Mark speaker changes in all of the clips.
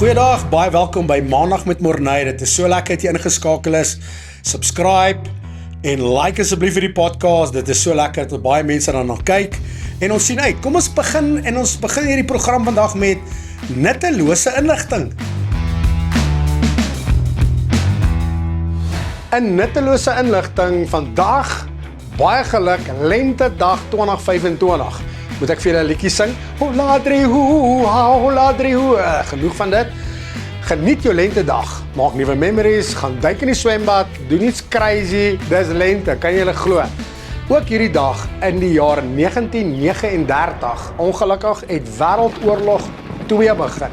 Speaker 1: Goeiedag, baie welkom by Maandag met Morney. Dit is so lekker dat jy ingeskakel is. Subscribe en like asseblief vir die podcast. Dit is so lekker dat baie mense daarna kyk. En ons sien uit. Kom ons begin hierdie program vandag met nuttelose inligting. 'n Nuttelose inligting vandag. Baie geluk, Lentedag 2025. Moet ek vir julle 'n liedjie sing? Hola drie hoe. Genoeg van dit. Geniet jou lentedag. Maak nuwe memories, gaan duik in die swembad, doen iets crazy. Dis lente, kan jy julle glo? Ook hierdie dag in die jaar 1939, ongelukkig het Wêreldoorlog 2 begin.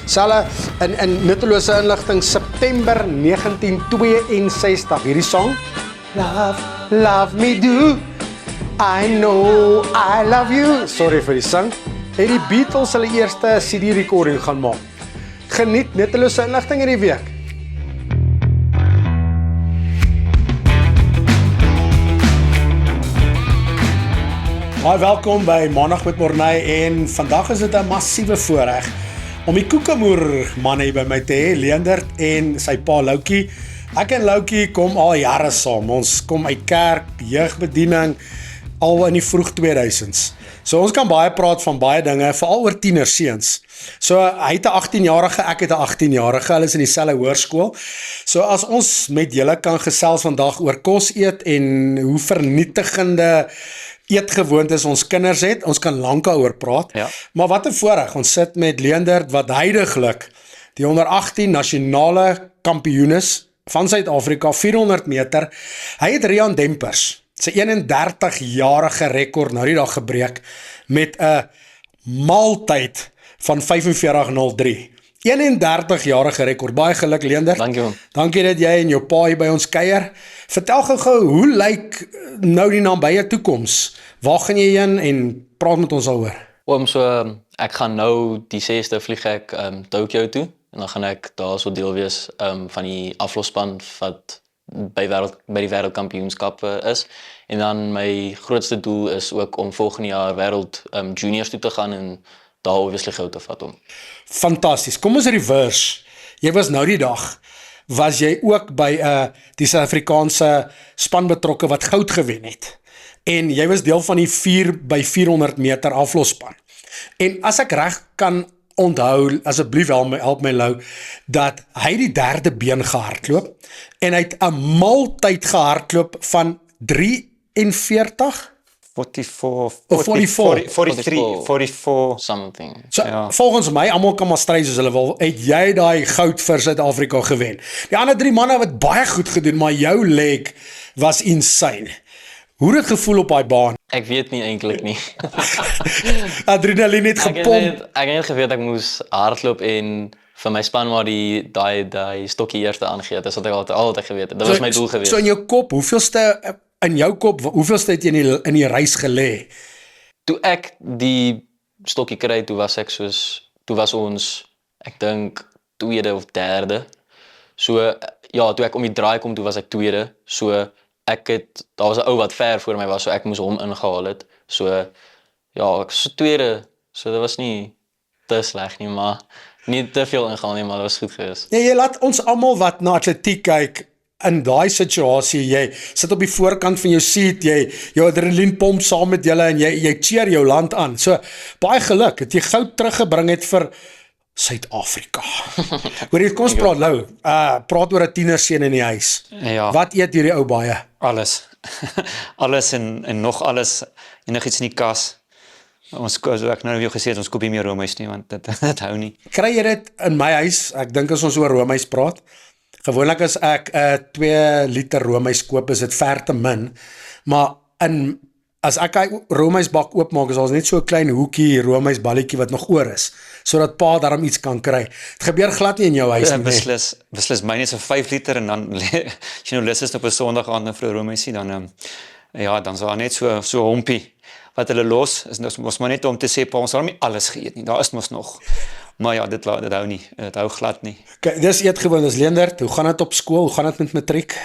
Speaker 1: Selle in nuttelose inligting September 1962. Hierdie song Love me do. I know I love you. Sorry vir die sang. Het die Beatles hulle eerste CD recording gaan maak. Geniet nuttelose inligting hierdie week. Baie welkom by Maandag met Morney en vandag is dit 'n massiewe voorreg om die Koekemoer manne by my te hê, Leendert en sy pa Loukie. Ek en Loukie kom al jare saam. Ons kom uit kerk, jeugbediening, al in die vroeg 2000s. So ons kan baie praat van baie dinge, veral oor tienerseuns. So hy het 'n 18-jarige, ek het 'n 18-jarige, hulle is in dieselfde hoërskool. So as ons met julle kan gesels vandag oor kos eet en hoe vernietigende eetgewoontes ons kinders het, ons kan lank daaroor praat.
Speaker 2: Ja.
Speaker 1: Maar wat 'n voorreg, ons sit met Leendert wat huidiglik die onder 18 nasionale kampioen is van Suid-Afrika, 400 meter. Hy het Rian Dempers sy 31-jarige rekord nou die dag gebreek met 'n maaltyd van 45:03. 31-jarige rekord. Baie geluk, Leendert.
Speaker 2: Dankie man.
Speaker 1: Dankie dat jy en jou pa hier by ons kuier. Vertel gou, hoe lyk nou die nabye toekoms? Waar gaan jy heen en praat met ons daaroor?
Speaker 2: So ek gaan nou die 6de vlieg ek Tokyo toe en dan gaan ek daar so deel wees van die aflosspan wat by die wêreldkampioenskappe is. En dan my grootste doel is ook om volgende jaar wêreld juniors toe te gaan en daar obviously goud te vat om.
Speaker 1: Fantasties. Kom ons reverse. Jy was nou die dag, was jy ook by die Suid-Afrikaanse span betrokke wat goud gewen het. En jy was deel van die 4x400 meter aflosspan. En as ek reg kan onthou, asseblief help my Lou, dat hy die derde been gehardloop en hy het 'n maaltyd gehardloop van 43
Speaker 2: 44 something.
Speaker 1: So, volgens my, almal kan maar stry soos hulle wil, het jy daai goud vir Suid-Afrika gewen. Die ander 3 manne het baie goed gedoen, maar jou leg was insane. Hoe het dit gevoel op daai baan?
Speaker 2: Ek weet nie eintlik nie.
Speaker 1: Adrenaline het gepomp.
Speaker 2: Ek het net geweet ek moes hardloop en vir my span maar die stokkie eerste aangee. Dis wat ek altyd geweet het. Dit was my doel geweest.
Speaker 1: So in jou kop, hoeveelste het jy in die reis gelê?
Speaker 2: Toe ek die stokkie kry, toe was ons, ek dink, tweede of derde. So, ja, toe ek om die draai kom, toe was ek tweede. So, daar was 'n ou wat ver voor my was, so ek moes hom ingehaal het. So, ja, ek was tweede. So, dit was nie te sleg nie, maar nie te veel ingehaal nie, maar dit was goed geweest.
Speaker 1: Ja, jy laat ons almal wat na atletiek kyk, in daai situasie, jy sit op die voorkant van jou seat, jou adrenaline pomp saam met julle en jy cheer jou land aan. So, baie geluk, dat jy goud teruggebring het vir Suid-Afrika. Hoor jy, kom ons praat Lou, praat oor 'n tienerseun in die huis.
Speaker 2: Ja.
Speaker 1: Wat eet hierdie ou baie?
Speaker 3: Alles. Alles en nog alles, enigiets in die kas. Ons, so ek nou gesê het, ons koop nie meer roomys nie, want dit hou nie.
Speaker 1: Kry jy dit in my huis? Ek dink as ons oor roomys praat, gewoonlik as ek 2 liter roomys koop, is dit ver te min, maar as ek hy roomysbak oopmaak, is ons net so 'n klein hoekie roomysballetjie wat nog oor is, sodat pa daarom iets kan kry. Dit gebeur glad nie in jou huis nie.
Speaker 3: Beslis, myne is 'n 5 liter en dan, as jy nou lus is op 'n Sondag aand en vir 'n roomysie, dan is daar net so hompie wat hulle los, is ons maar net om te sê, pa, ons het nie alles geëet nie, daar is mos nog. Maar ja, dit hou nie, dit hou glad nie.
Speaker 1: Okay, dis eetgewoontes, Leendert, hoe gaan dit op skool, hoe gaan dit met matriek?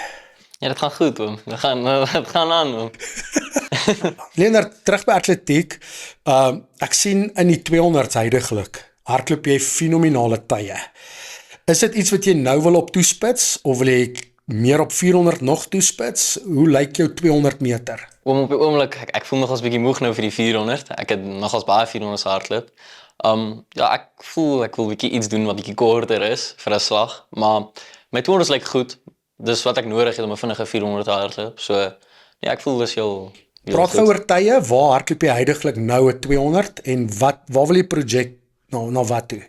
Speaker 2: Ja, dit gaan goed, oom. Dit gaan aan, oom.
Speaker 1: Leendert, terug by atletiek, ek sien in die 200 huidiglik, hardloop jy fenominale tye. Is dit iets wat jy nou wil op toespits, of wil jy meer op 400 nog toespits? Hoe lyk jou 200 meter?
Speaker 2: Op die oomblik, ek voel nogals bietjie moeg nou vir die 400. Ek het nogals baie 400 hardloop. Ja, ek voel ek wil bietjie iets doen wat bietjie korter is vir 'n slag, maar my 200 lyk goed. Dis wat ek nodig het om 'n vinnige 400 te hardloop. So ja, ek voel dis heel
Speaker 1: Praat gou oor tye, waar hardloop jy heidaglik nou 'n 200 en waar wil jy projek na wat toe?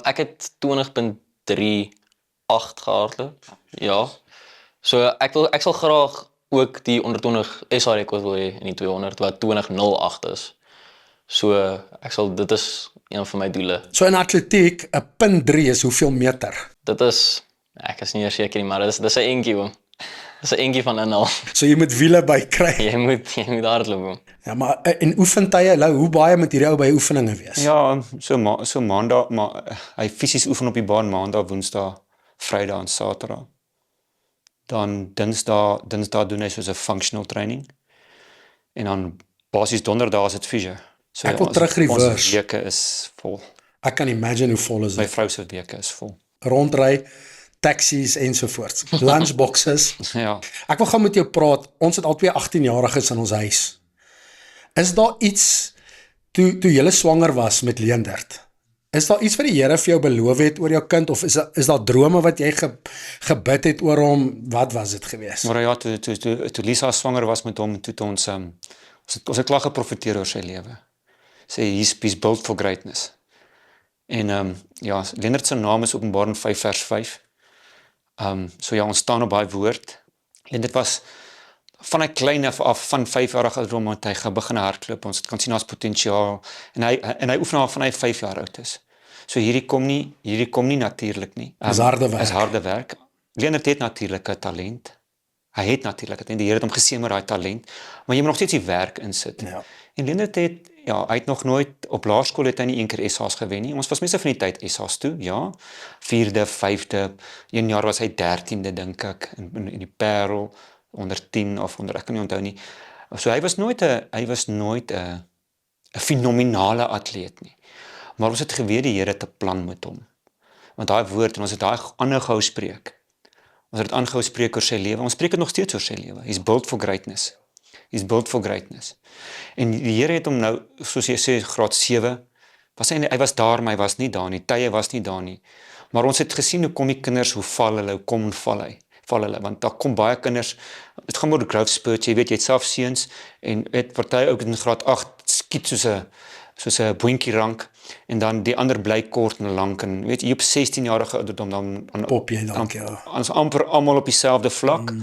Speaker 2: Ek het 20.38 gehardloop. Ja. So ek sal graag ook die onder 20 SA rekord wil hê in die 200 wat 20.08 is. So dit is een van my doele.
Speaker 1: So in atletiek, 'n punt 3 is hoeveel meter?
Speaker 2: Dit is ek is nie eers seker nie, maar dis 'n entjie oom. Dis 'n entjie van inhaal.
Speaker 1: So jy moet wiele bykry.
Speaker 2: Jy moet hardloop oom.
Speaker 1: Ja, maar en oefentye, hoe baie moet hierdie ou by oefeninge wees?
Speaker 3: Ja, so maandag, maar hy fisies oefen op die baan maandag, woensdag, Vrydag en Saterdag. Dan Dinsdag doen hy soos 'n functional training. En dan basies donderdag is dit fisio. So
Speaker 1: Ek wil terug reverse.
Speaker 3: Ons weke is vol.
Speaker 1: Ek kan imagine hoe vol is
Speaker 3: My
Speaker 1: dit.
Speaker 3: vrou se weke is vol.
Speaker 1: Rondry, taxis ensovoorts. Lunchboxes.
Speaker 3: Ja.
Speaker 1: Ek wil gou met jou praat. Ons het al 2 18-jariges in ons huis. Is daar iets toe jy swanger was met Leendert? Is daar iets wat die Here vir jou beloof het oor jou kind, of is daar drome wat jy gebid het oor hom? Wat was dit gewees?
Speaker 3: Maar ja, toe Lisa swanger was met hom, toe ons het klaar geprofeteer oor sy lewe. Sê he's built for greatness. En ja, Leendert se naam is Openbaring 5 vers 5. So ja, ons staan op daai woord. Leendert was van hy klein af van 5 jaar oud het hy begin hardloop. Ons kan sien as potensiaal en hy oefen al van hy 5 jaar oud is. So hierdie kom nie natuurlik nie.
Speaker 1: Dis harde werk.
Speaker 3: Is harde werk. Leendert het natuurlike talent. Hy het natuurlik die Here het hom geseën met daai talent, maar jy moet nog steeds die werk insit.
Speaker 1: Ja.
Speaker 3: En Leendert hy het nog nooit op laerskool het hy nie een keer SA's gewen nie. Ons was meeste van die tyd SA's toe, ja. 4de, 5de, een jaar was hy 13de dink ek in die Parel onder 10 of onder ek kan nie onthou nie. So hy was nooit 'n fenominale atleet nie. Maar ons het geweet die Here het 'n plan met hom. Want daai woord en ons het daai aangehou spreek. Ons het aangehou spreek oor sy lewe. Ons spreek dit nog steeds oor sy lewe. He's built for greatness. He's built for greatness. En die Here het hom nou, soos jy sê, graad 7, hy was daar, maar hy was nie daar nie. Tye was nie daar nie. Maar ons het gesien hoe kom die kinders, hoe val hulle, want daar kom baie kinders, het gaan oor growth spurts, jy weet, jy het self seuns, en party ook in graad 8 skiet soos 'n boontjie rank, en dan die ander bly kort en lank, en weet jy, op 16-jarige ouderdom dan
Speaker 1: Pop jy dan, ja.
Speaker 3: Ons amper almal op dieselfde vlak.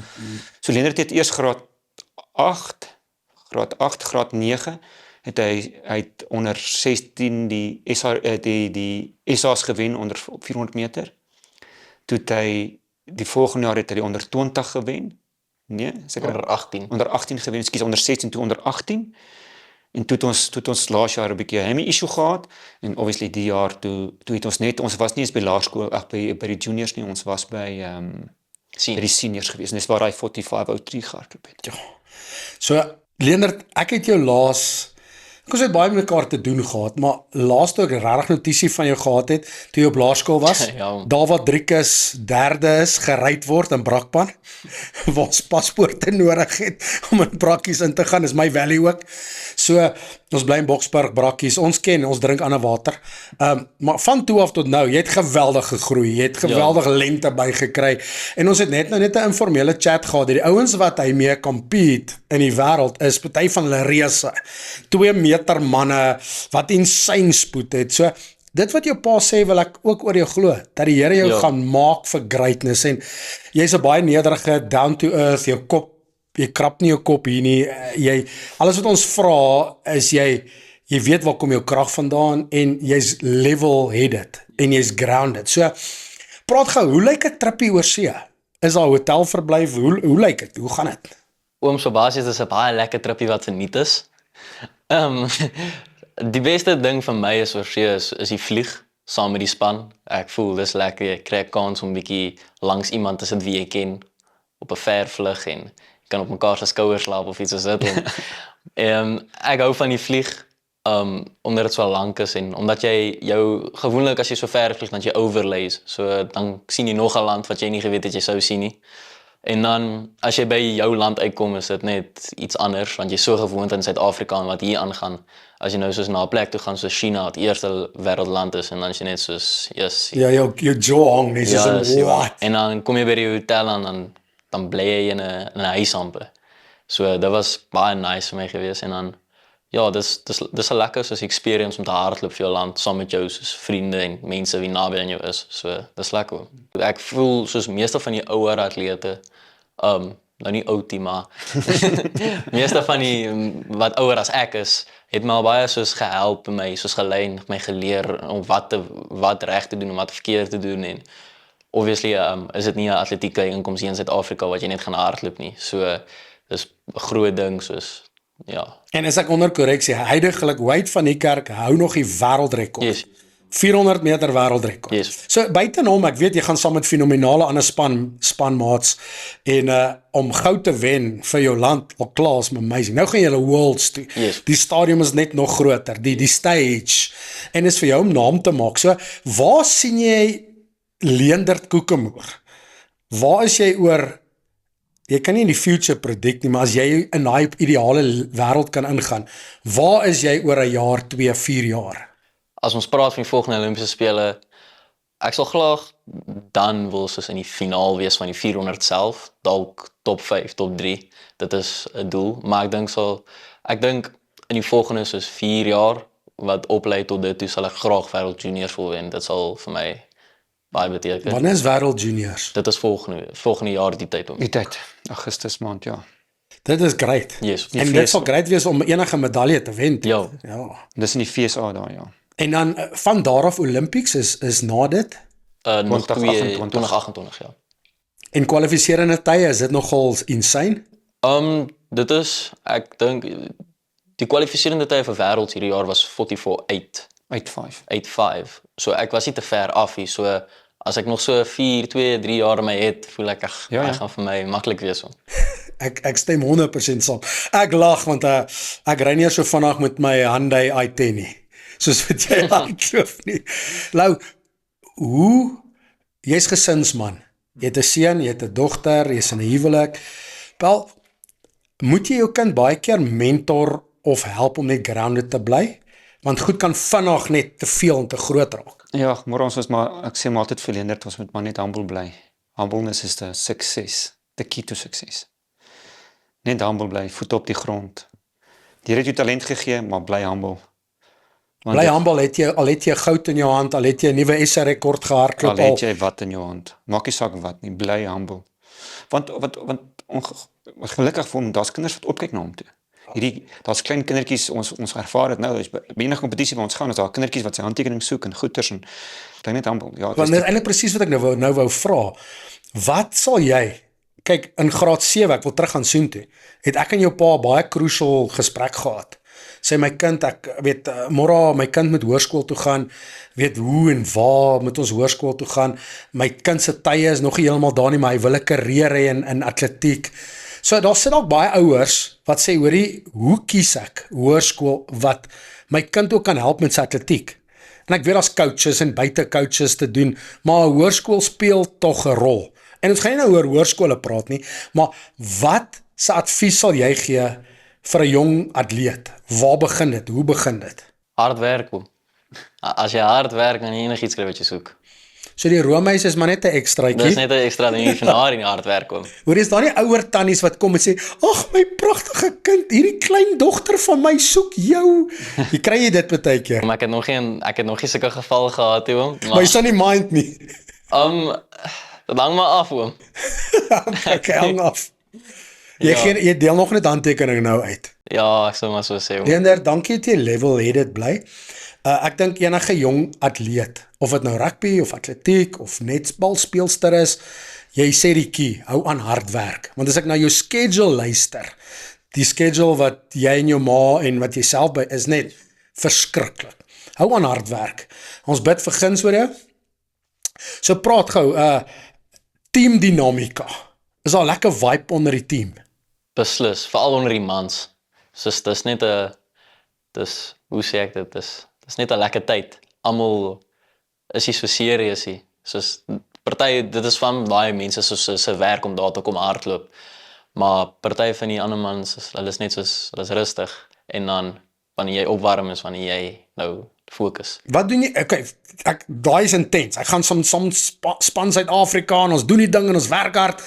Speaker 3: So Leendert het eers graad 8, graad 9, het hy het onder 16 die SA's gewen onder 400 meter. Toe het hy die volgende jaar het hy onder 20 gewen. Nee, seker
Speaker 2: Onder 18.
Speaker 3: Onder 18 gewen, ekskuus, onder 16 toe onder 18. En toe het ons laas jaar 'n bietjie 'n hemi issue gehad en obviously die jaar toe het ons was nie eens by laerskool, by die juniors nie, ons was by die seniors gewees. En dis waar hy 45.03 gehardloop het.
Speaker 1: Ja. So Leendert, ek het jou ons het baie met mekaar te doen gehad, maar laas toe ek regtig notisie van jou gehad het, toe jy op laerskool was,
Speaker 2: Ja.
Speaker 1: daar waar Driekus derde is, gery word in Brakpan, waar ons paspoorte nodig het om in Brakkies in te gaan, is my valley ook. So, ons bly in Boksburg, Brakkies, ons drink ander water. Maar van toe af tot nou, jy het geweldig gegroei, jy het geweldig lengte bygekry, en ons het net 'n informele chat gehad, die ouens wat hy mee compete in die wêreld is, party van hulle reuse, 2 meter manne, wat insane spoed het, so, dit wat jou pa sê, wil ek ook oor jou glo, dat die Here jou gaan maak vir greatness, en jy's 'n baie nederige, down to earth, jou kop, jy krap nie jou kop hier nie, alles wat ons vra, is jy weet waar kom jou krag vandaan, en jy's level-headed, en jy's grounded, so, praat gou, hoe lyk 'n trippie oor see? Is daar hotelverblyf, hoe lyk dit, hoe gaan dit?
Speaker 2: Oom, so basies is 'n baie lekker trippie wat geniet is. Die beste ding vir my is oor see is die vlieg saam met die span. Ek voel dis lekker, jy kry 'n kans om bietjie langs iemand te sit wie jy ken op 'n ver vlug en kan op mekaar se skouers slaap of iets soos dit. Ek hou van die vlieg. omdat dit so lank is en omdat jy gewoonlik as jy so ver vlieg dan jy overlays. So dan sien jy nog 'n land wat jy nie geweet het jy sou sien nie. En dan as jy by jou land uitkom is dit net iets anders want jy is so gewoond in Suid-Afrika en wat hier aangaan. As jy nou soos na 'n plek toe gaan soos China, wat eerste wêreldland is en dan is jy net soos yes.
Speaker 1: Ja, jou jaw hang net
Speaker 2: Ja,
Speaker 1: soos what?
Speaker 2: en dan kom jy by die hotel en dan bly jy in 'n huis amper. So dit was baie nice vir my gewees en dan ja, dis 'n lekker soos experience om te hardloop vir jou land saam met jou soos vriende en mense wie naby aan jou is. So dis lekker. Ek voel soos meeste van die ouer atlete nou nie oud nie, maar meeste van die wat ouer as ek is, het my al baie soos gehelp en my soos gelei en my geleer om wat reg te doen en wat verkeerd te doen en obviously is dit nie 'n atletieke inkomste in Suid-Afrika wat jy net gaan hardloop nie. So dis 'n groot ding soos ja.
Speaker 1: En as ek onder korreksie, huidigelik Wade van die Kerk hou nog die wêreldrekord.
Speaker 2: Yes.
Speaker 1: 400 meter wêreldrekord.
Speaker 2: Yes.
Speaker 1: So buiten hom, ek weet jy gaan saam met fenominale ander spanmaats en om goud te wen vir jou land, al klaar is amazing. Nou gaan jy hulle worlds toe.
Speaker 2: Yes.
Speaker 1: Die stadium is net nog groter, die stage en is vir jou om naam te maak. So waar sien jy Leendert Kokemoer? Waar is jy oor jy kan nie in die future predict nie, maar as jy in daai ideale wêreld kan ingaan, waar is jy oor 'n jaar, 2, 4 jaar?
Speaker 2: As ons praat van die volgende Olimpiese spele, ek sal graag dan wil soos in die finaal wees van die 400 self, dalk top 5, top 3. Dit is 'n doel, maar ek dink in die volgende soos 4 jaar wat oplei tot dit toe sal ek graag wêreld juniors wil wen. Dit sal vir my baie beteken.
Speaker 1: Wanneer is wêreld juniors?
Speaker 2: Dit is volgende jaar die tyd om.
Speaker 3: Die tyd, Augustus maand, ja.
Speaker 1: Dit is great.
Speaker 2: Yes.
Speaker 1: En dit sal great wees om enige medalje te wen.
Speaker 2: Ja.
Speaker 1: Ja.
Speaker 3: Dis in die FSA daar, ja.
Speaker 1: En dan van daar af Olympics is na dit.
Speaker 2: Nog
Speaker 3: 2028.
Speaker 2: 2028, ja.
Speaker 1: En kwalifiserende tye, is dit nogal insane?
Speaker 2: Dit is, ek dink, die kwalifiserende tye vir wêreld hierdie jaar was 44.8.
Speaker 3: 8.5.
Speaker 2: 8.5. So ek was nie te ver af nie. So as ek nog so 4, 2, 3 jaar in my het, voel ek
Speaker 3: Ja.
Speaker 2: Hy gaan vir my maklik wees om.
Speaker 1: Ek stem 100% saam. Ek lag want ek ry nie so vinnig met my Hyundai i10 nie. Soos wat jy hardloop nie. Lou, jy's gesinsman. Jy het 'n seun, jy het 'n dogter, jy's in 'n huwelik. Wel, moet jy jou kind baie keer mentor of help om net grounded te bly? Want goed kan vinnig net te veel en te groot raak.
Speaker 3: Ja, maar ons is maar, ek sê maar altyd vir Leendert, ons moet maar net humble bly. Humbleness is the success, the key to success. Net humble bly, voet op die grond. Die Here het jou talent gegee, maar bly humble. Want
Speaker 1: Bly humble, al het jy goud in jou hand, al het jy 'n nuwe SA rekord gehardloop
Speaker 3: al het jy wat in jou hand. Maak nie saak wat nie, bly humble. Want gelukkig vir hom, daar's kinders wat opkyk na hom toe. Daar's klein kindertjies, ons ervaar dit nou, by enige kompetisie waar ons gaan, is daar kindertjies wat sy handtekening soek en goeters en bly net humble. Ja,
Speaker 1: Want dit is eintlik presies wat ek nou wou vra. Wat sal jy, kyk, in graad 7, ek wil terug gaan soontoe, het ek en jou pa baie crucial gesprek gehad. Sê my kind, ek weet, môre my kind moet hoërskool toe gaan, weet hoe en waar moet ons hoërskool toe gaan, my kind se tye is nog nie heeltemal daar nie, maar hy wil 'n karier hê in atletiek. So daar sit ook baie ouers wat sê, hoorie, hoe kies ek hoërskool wat my kind ook kan help met sy atletiek? En ek weet daar's coaches en buite coaches te doen, maar hoërskool speel tog 'n rol. En ons gaan nie nou oor hoërskole praat nie, maar wat se advies sal jy gee vir 'n jong atleet? Waar begin dit? Hoe begin dit?
Speaker 2: Hard werk om. As jy hard werk, dan jy enigiets kry wat jy soek.
Speaker 1: So die roomhuis is maar net 'n extraatjie.
Speaker 2: Dis net 'n ekstra ding vir haar in hard werk om.
Speaker 1: Hoor jy, is daar nie ouer tannies wat kom en sê, ag my pragtige kind, hierdie klein dogter van my soek jou. Jy kry jy dit baie keer.
Speaker 2: Maar ek het nog nie sulke geval gehad nie, oom.
Speaker 1: Maar jy sal nie mind nie.
Speaker 2: Dit hang maar af, oom.
Speaker 1: Okay, hang af. Jy deel nog net handtekening nou uit.
Speaker 2: Ja, ek sou maar so sê, oom.
Speaker 1: Leendert, dankie dat jy level-headed bly. Ek dink enige jong atleet, of dit nou rugby of atletiek of netbal speelster is, jy sê die key, hou aan hard werk. Want as ek na jou schedule luister, die schedule wat jy en jou ma en wat jy self by is net verskriklik. Hou aan hard werk. Ons bid vir guns oor jou. So praat gou, teamdinamika. Is daar lekker vibe onder die team?
Speaker 2: Beslis, veral onder die mans. Soos dis net 'n dis hoe sê ek dit, dis net 'n lekker tyd. Almal is nie so serieus nie. Soos party dit is van baie mense se werk om daar te kom hardloop. Maar party van die ander mans, hulle is net soos hulle is rustig en dan wanneer jy opwarm is, wanneer jy nou fokus.
Speaker 1: Wat doen jy? Okay, daai is intens. Ek gaan soms span Suid-Afrika en ons doen die ding en ons werk hard.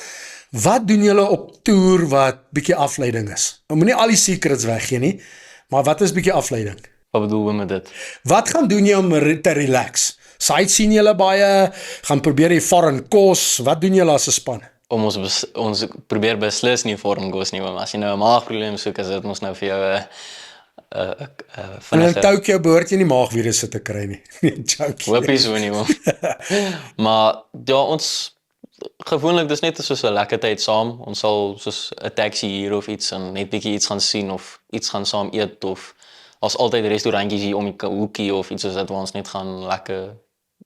Speaker 1: Wat doen julle op toer wat bietjie afleiding is? Ek moenie al die secrets weggee nie, maar wat is bietjie afleiding?
Speaker 2: Wat bedoel jy met dit?
Speaker 1: Wat gaan doen jy om te relax? Sightseen julle baie, gaan probeer jy foreign kos, wat doen julle as 'n span?
Speaker 2: Om ons probeer beslis nie foreign kos nie, want as jy nou 'n maagprobleem soek, is dit mos nou vir jou
Speaker 1: En in Tokyo behoort jy nie maagvirusse te kry nie. Nee, joke.
Speaker 2: Hoopie so nie, man. Maar ja, ons gewoonlik dis net soos 'n lekker tyd saam. Ons sal soos 'n taxi hier of iets en net bietjie iets gaan sien of iets gaan saam eet of as altyd restaurantjies hier om die hoekie of iets soos dit waar ons net gaan lekker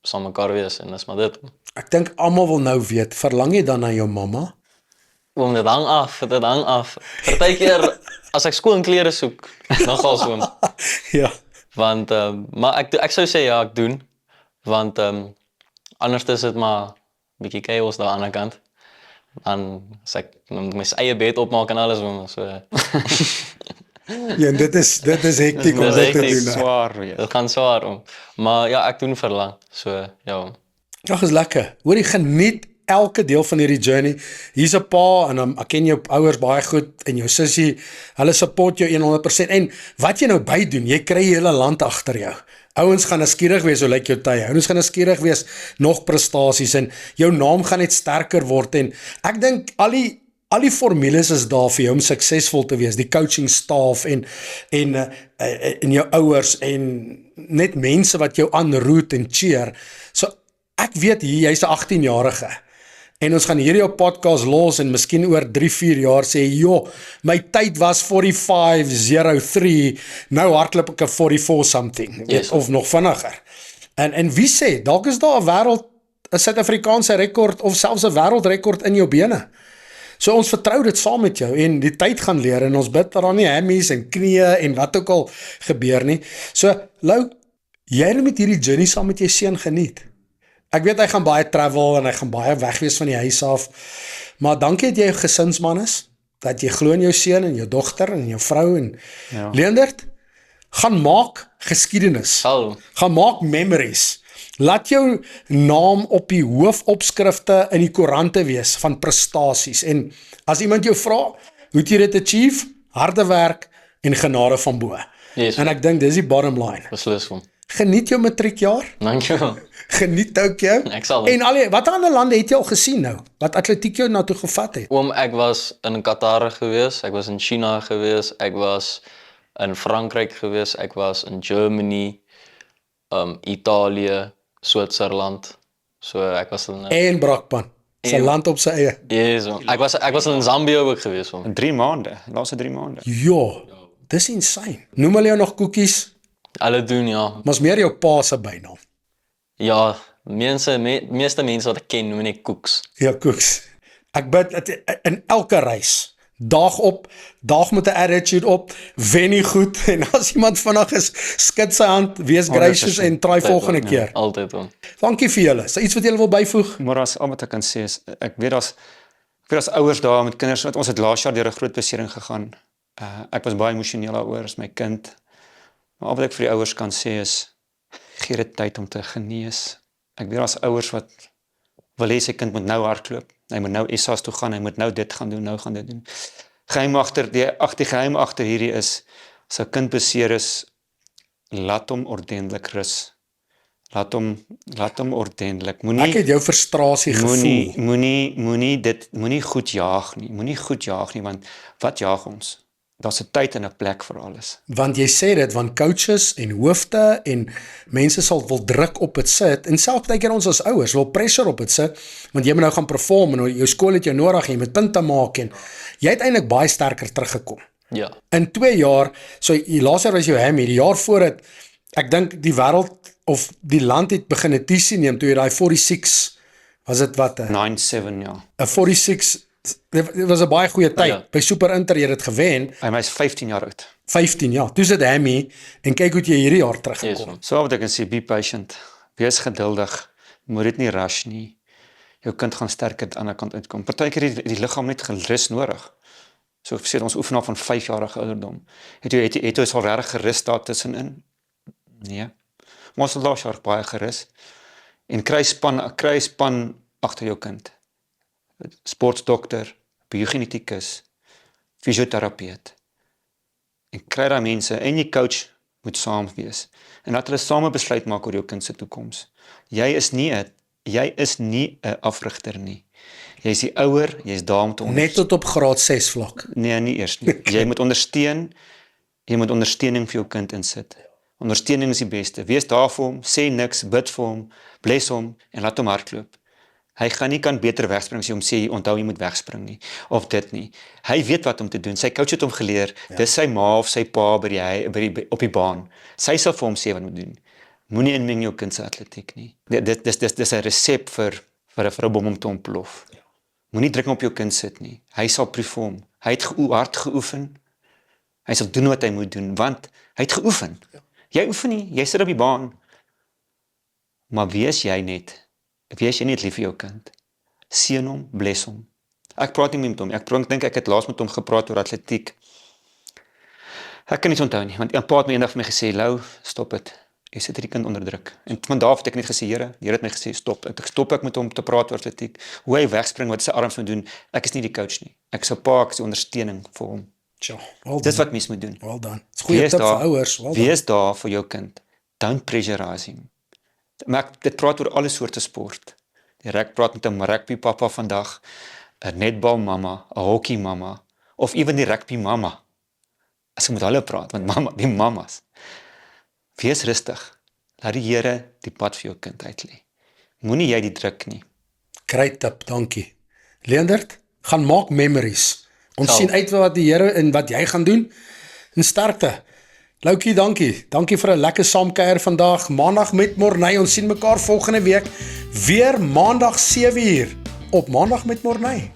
Speaker 2: saam mekaar wees en dis maar dit.
Speaker 1: Ek dink almal wil nou weet, verlang jy dan na jou mamma?
Speaker 2: Oom, dit hang af. Partykeer as ek skoon klere soek, dan gaan ons oom.
Speaker 1: Ja.
Speaker 2: Want maar ek sou sê ja, ek doen. Want anders is dit maar bietjie chaos daar aan die ander kant. Dan as ek my eie bed opmaak en alles oom, so
Speaker 1: Ja, dit is hektiek om
Speaker 2: Dis
Speaker 1: dit te
Speaker 2: hektiek,
Speaker 1: doen.
Speaker 3: Swaar weer.
Speaker 2: dit gaan swaar om. Maar ja, ek doen verlang. So ja. Oom.
Speaker 1: Ja, is lekker. Hoorie, geniet elke deel van hierdie journey. Hier's 'n pa en ek ken jou ouers baie goed en jou sussie, hulle support jou 100%. En wat jy nou by doen, jy kry die hele land agter jou. Ouens gaan nuuskierig wees, hoe lyk jou tye? Ouens gaan nuuskierig wees, nog prestasies en jou naam gaan net sterker word en ek dink al die formules is daar vir jou om suksesvol te wees, die coaching staff en jou ouers en net mense wat jou aanroot en cheer. So ek weet hier, jy's 'n 18-jarige en ons gaan hierdie op podcast los en miskien oor 3-4 jaar sê, joh, my tyd was 45:03, nou hardloop ek 'n 44 something,
Speaker 2: Yes.
Speaker 1: of nog vinniger. En wie sê, dalk is daar 'n Suid-Afrikaanse rekord of selfs 'n wêreldrekord in jou bene. So ons vertrou dit saam met jou en die tyd gaan leer en ons bid dat daar nie hammies en knieë en wat ook al gebeur nie. So Lou, jy moet hierdie journey saam met jou seun geniet. Ek weet hy gaan baie travel en hy gaan baie weg wees van die huis af, maar dankie dat jy 'n gesinsman is, dat jy glo in jou seun en jou dogter en jou vrou en
Speaker 3: Ja.
Speaker 1: Leendert, gaan maak geskiedenis.
Speaker 2: Hallo.
Speaker 1: Gaan maak memories. Laat jou naam op die hoofopskrifte in die koerante wees van prestasies. En as iemand jou vra, hoe het jy dit achieve? Harde werk en genade van bo.
Speaker 2: Yes.
Speaker 1: En ek dink dis die bottom line.
Speaker 2: Beslis oom.
Speaker 1: Geniet jou matriekjaar.
Speaker 2: Dankie.
Speaker 1: Geniet Tokyo.
Speaker 2: Ek sal.
Speaker 1: En wat ander lande het jy al gesien nou? Wat atletiek jou na toe gevat het?
Speaker 2: Oom, ek was in Qatar gewees, ek was in China gewees, ek was in Frankryk gewees, ek was in Germany, Italië, Switserland. So ek was in
Speaker 1: En Brakpan. Sy land op sy eie.
Speaker 2: yes, oom. Ek was in Zambië ook gewees oom.
Speaker 3: In 3 maande, laaste 3 maande.
Speaker 1: Ja, dis insane. Noem hulle jou nog koekies?
Speaker 2: Hulle doen ja.
Speaker 1: Maar's meer jou pa se bynaam.
Speaker 2: Ja, meeste mense wat ek ken noem net koeks.
Speaker 1: Ja, koeks. Ek bid dat in elke reis, daag met 'n attitude op, wen nie goed en as iemand vinnig is, skud sy hand, wees gracious en try volgende keer.
Speaker 2: Altyd oom.
Speaker 1: Dankie vir julle. Is daar iets wat julle wil byvoeg?
Speaker 3: Maar as al wat ek kan sê is, ek weet as ouers daar met kinders, want ons het laas jaar deur 'n groot besering gegaan. Ek was baie emosioneel daaroor as my kind. Maar al wat ek vir die ouers kan sê is, gee dit tyd om te genees. Ek weet as ouers wat wil hê sy kind moet nou hardloop. Hy moet nou ESA's toe gaan, hy moet nou dit gaan doen, nou gaan dit doen. Die geheim agter hierdie is, as 'n kind beseer is, laat hom ordentlik rus. Laat hom ordentlik.
Speaker 1: Ek het jou frustrasie gevoel.
Speaker 3: Moenie goed jaag nie, want wat jaag ons? Daar's 'n tyd en 'n plek vir alles.
Speaker 1: Want jy sê dit, want coaches en hoofde en mense sal wil druk op dit sit, en selfs baie keer ons as ouers wil pressure op dit sit, want jy moet nou gaan perform en jou skool het jou nodig en jy moet punte maak en jy het eintlik baie sterker teruggekom.
Speaker 2: Ja.
Speaker 1: In 2 jaar, so die laaste jaar was jou hammy, die jaar voor het, ek dink die wêreld of die land het begin 'n TC neem toe jy daai 46, was dit wat?
Speaker 3: 9-7 ja.
Speaker 1: 'n 46 dit was 'n baie goeie tyd.
Speaker 2: Ja.
Speaker 1: By Super Inter jy het dit gewen,
Speaker 3: Hy is 15 jaar oud.
Speaker 1: 15 jaar. Toe sit Hammy en kyk hoe het jy hierdie jaar teruggekom.
Speaker 2: Yes,
Speaker 3: So wat ek kan sê, be patient. Wees geduldig. Moet dit nie rush nie. Jou kind gaan sterker aan die ander kant uitkom. Partykeer het die liggaam net gerus nodig. So ek sê ons oefen al van 5 jarige ouderdom. Het jy al regtig gerus daar tussenin? Nee. Maar ons het laas jaar baie gerus. En kry span agter jou kind. Sportdokter, biogenetikus, fisioterapeut. En kry daai mense en die coach moet saam wees. En dat hulle same besluit maak oor jou kind se toekoms. Jy is nie 'n afrigter nie. Jy is die ouer, jy is daar om te
Speaker 1: Net tot op graad 6 vlak.
Speaker 3: Nee, nie eers nie. Jy moet ondersteun, jy moet ondersteuning vir jou kind insit. Ondersteuning is die beste. Wees daar vir hom, sê niks, bid vir hom, bless hom en laat hom hardloop. Hy gaan nie kan beter wegspring as jy hom sê, onthou jy moet wegspring nie, of dit nie. Hy weet wat om te doen. Sy coach het hom geleer, dis sy ma of sy pa op die baan. Sy sal vir hom sê wat moet doen. Moenie inmeng jou kind se atletiek nie. Dis 'n resep vir 'n bom om te ontplof. Moenie druk op jou kind sit nie. Hy sal perform. Hy het hard geoefen. Hy sal doen wat hy moet doen, want hy het geoefen. Jy oefen nie, jy sit op die baan. Maar wees jy net lief vir jou kind. Seën hom, bless hom. Ek praat nie met hom. Ek dink ek het laas met hom gepraat oor atletiek. Ek kan nie onthou nie, want 'n pa het my eendag vir my gesê, "Lou, stop dit. Jy sit hierdie kind onder druk." En van daar af het ek net gesê, Here, die Here het my gesê, stop. Ek met hom te praat oor atletiek. Hoe hy wegspring, wat sy arms moet doen. Ek is nie die coach nie. Ek is 'n pa, ek is die ondersteuning vir hom.
Speaker 1: Tja, well
Speaker 3: Dis
Speaker 1: done.
Speaker 3: wat mens moet doen.
Speaker 1: Well done. Dis 'n goeie tip vir ouers. Well done.
Speaker 3: Wees daar vir jou kind. Don't pressurize him. Maar dit praat oor alle soorte sport. Ek praat met 'n rugby pappa vandag, 'n netbal mamma, 'n hockey mamma, of ewen die rugby mamma. As ek met hulle praat, want die mammas. Wees rustig. Laat die Here die pad vir jou kind uitlei. Moenie jy die druk nie.
Speaker 1: Great tip, dankie. Leendert, gaan maak memories. Ons
Speaker 2: Sal.
Speaker 1: sien uit wat die Here en wat jy gaan doen. En sterkte. Loukie, dankie. Dankie vir 'n lekker saamkuier vandag. Maandag met Morney. Ons sien mekaar volgende week weer maandag 7uur op Maandag met Morney.